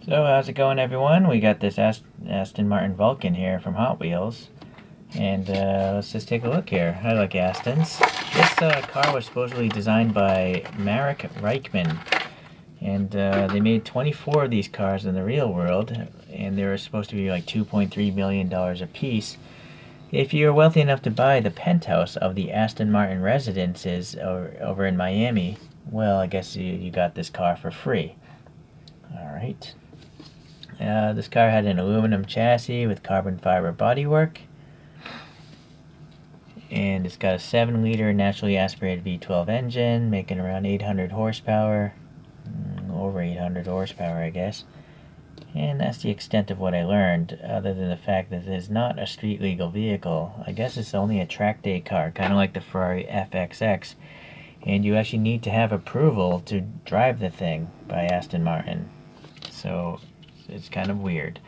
So how's it going, everyone? We got this Aston Martin Vulcan here from Hot Wheels, and let's just take a look here. I like Astons. This car was supposedly designed by Marek Reichman, and they made 24 of these cars in the real world, and they were supposed to be like $2.3 million a piece. If you're wealthy enough to buy the penthouse of the Aston Martin residences over in Miami, well, I guess you got this car for free. All right. This car had an aluminum chassis with carbon fiber bodywork, and it's got a 7-liter naturally aspirated V12 engine, making around 800 horsepower, over 800 horsepower, I guess. And that's the extent of what I learned, other than the fact that it is not a street legal vehicle. I guess it's only a track day car, kind of like the Ferrari FXX, and you actually need to have approval to drive the thing by Aston Martin. So it's kind of weird.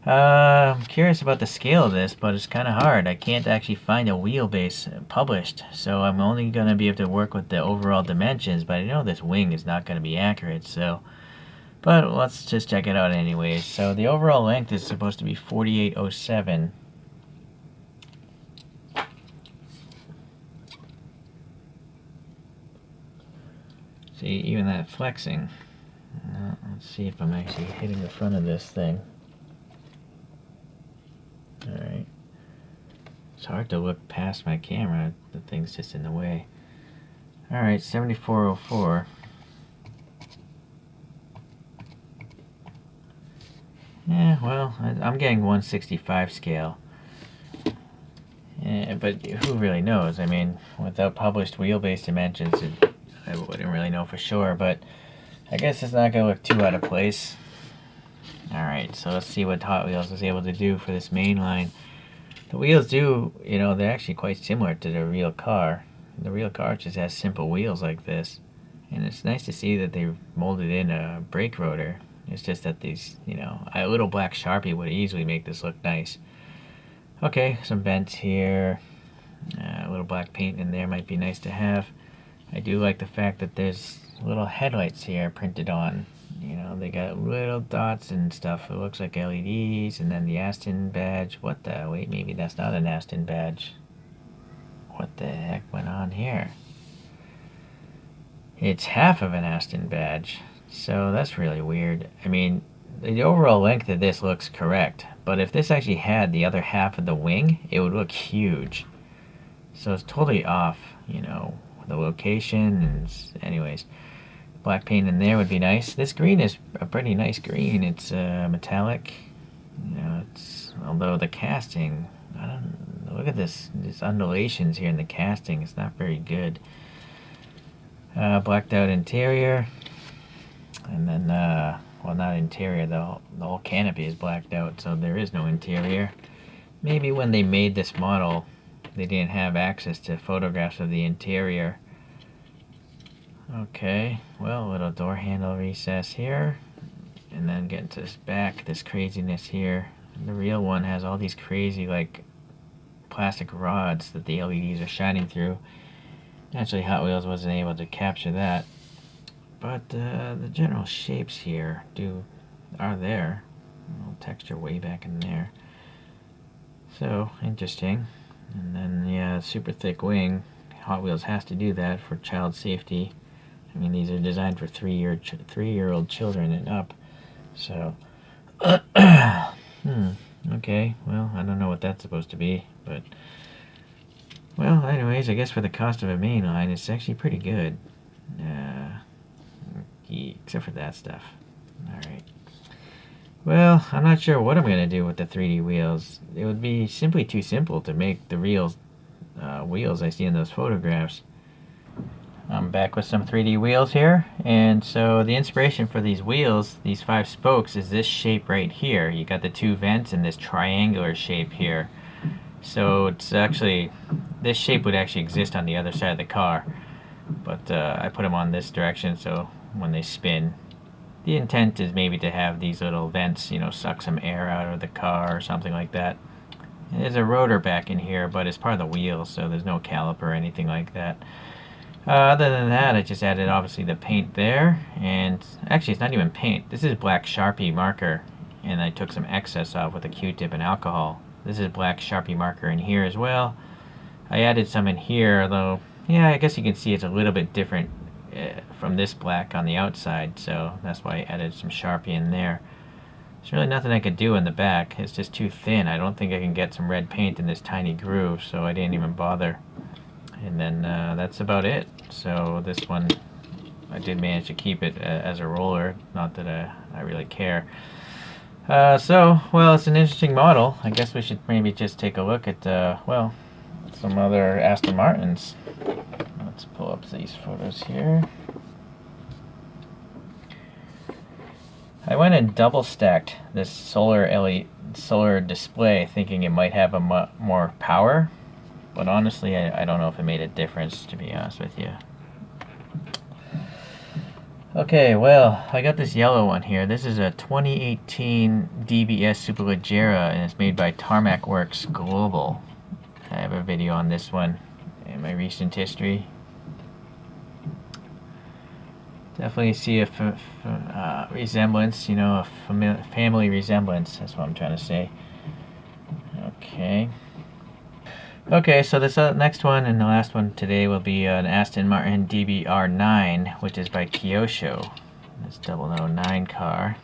I'm curious about the scale of this, but it's kind of hard. I can't actually find a wheelbase published, so I'm only going to be able to work with the overall dimensions, but I know this wing is not going to be accurate, so... But let's just check it out anyways. So the overall length is supposed to be 4807. See, even that flexing. Let's see if I'm actually hitting the front of this thing. Alright. It's hard to look past my camera. The thing's just in the way. Alright, 7404. Yeah, well, I'm getting 165 scale. Yeah, but who really knows? I mean, without published wheelbase dimensions, I wouldn't really know for sure, but I guess it's not going to look too out of place. Alright, so let's see what Hot Wheels was able to do for this main line. The wheels they're actually quite similar to the real car. The real car just has simple wheels like this. And it's nice to see that they molded in a brake rotor. It's just that these, a little black Sharpie would easily make this look nice. Okay, some vents here. A little black paint in there might be nice to have. I do like the fact that there's little headlights here printed on. They got little dots and stuff. It looks like LEDs, and then the Aston badge. What the? Wait, maybe that's not an Aston badge. What the heck went on here? It's half of an Aston badge. So that's really weird. I mean, the overall length of this looks correct, but if this actually had the other half of the wing, it would look huge. So it's totally off, the location, and anyways. Black paint in there would be nice. This green is a pretty nice green. It's metallic. Although the casting, I don't look at this. These undulations here in the casting. It's not very good. Blacked out interior, and then well, not interior. The whole canopy is blacked out, so there is no interior. Maybe when they made this model, they didn't have access to photographs of the interior. Okay, well, little door handle recess here, and then get into this back, this craziness here. The real one has all these crazy, like, plastic rods that the LEDs are shining through. Actually, Hot Wheels wasn't able to capture that, but the general shapes here are there. A little texture way back in there. So, interesting. And then, yeah, super thick wing. Hot Wheels has to do that for child safety. I mean, these are designed for 3-year-old children and up. So, okay, well, I don't know what that's supposed to be, but, well, anyways, I guess for the cost of a main line, it's actually pretty good. Except for that stuff. Alright. Well, I'm not sure what I'm going to do with the 3D wheels. It would be simply too simple to make the real wheels I see in those photographs. I'm back with some 3D wheels here, and so the inspiration for these wheels, these 5 spokes, is this shape right here. You got the 2 vents and this triangular shape here. So it's actually, this shape would actually exist on the other side of the car, but I put them on this direction so when they spin, the intent is maybe to have these little vents, suck some air out of the car or something like that. And there's a rotor back in here, but it's part of the wheel, so there's no caliper or anything like that. Other than that, I just added obviously the paint there, and actually it's not even paint. This is black Sharpie marker, and I took some excess off with a Q-tip and alcohol. This is black Sharpie marker in here as well. I added some in here, although, yeah, I guess you can see it's a little bit different from this black on the outside, so that's why I added some Sharpie in there. There's really nothing I could do in the back. It's just too thin. I don't think I can get some red paint in this tiny groove, so I didn't even bother. And then that's about it. So this one, I did manage to keep it as a roller. Not that I really care. Well, it's an interesting model. I guess we should maybe just take a look at, well, some other Aston Martins. Let's pull up these photos here. I went and double stacked this solar display thinking it might have a more power, but honestly I don't know if it made a difference, to be honest with you. Okay, well, I got this yellow one here. This is a 2018 DBS Superleggera, and it's made by Tarmac Works Global. I have a video on this one in my recent history. Definitely see a resemblance, you know, a family resemblance. That's what I'm trying to say. Okay. Okay, so this next one and the last one today will be an Aston Martin DBR9, which is by Kyosho. This 009 car.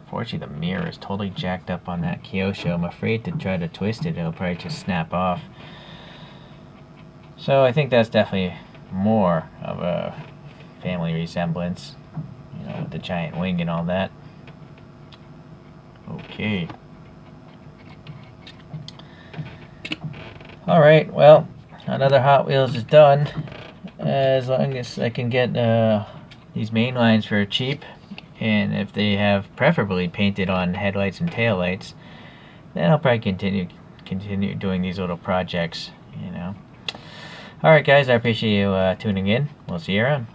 Unfortunately, the mirror is totally jacked up on that Kyosho. I'm afraid to try to twist it. It'll probably just snap off. So I think that's definitely more of a family resemblance, you know, with the giant wing and all that. Okay. Alright, well, another Hot Wheels is done. As long as I can get these main lines for cheap, and if they have preferably painted on headlights and taillights, then I'll probably continue doing these little projects, you know. Alright guys, I appreciate you tuning in. We'll see you around.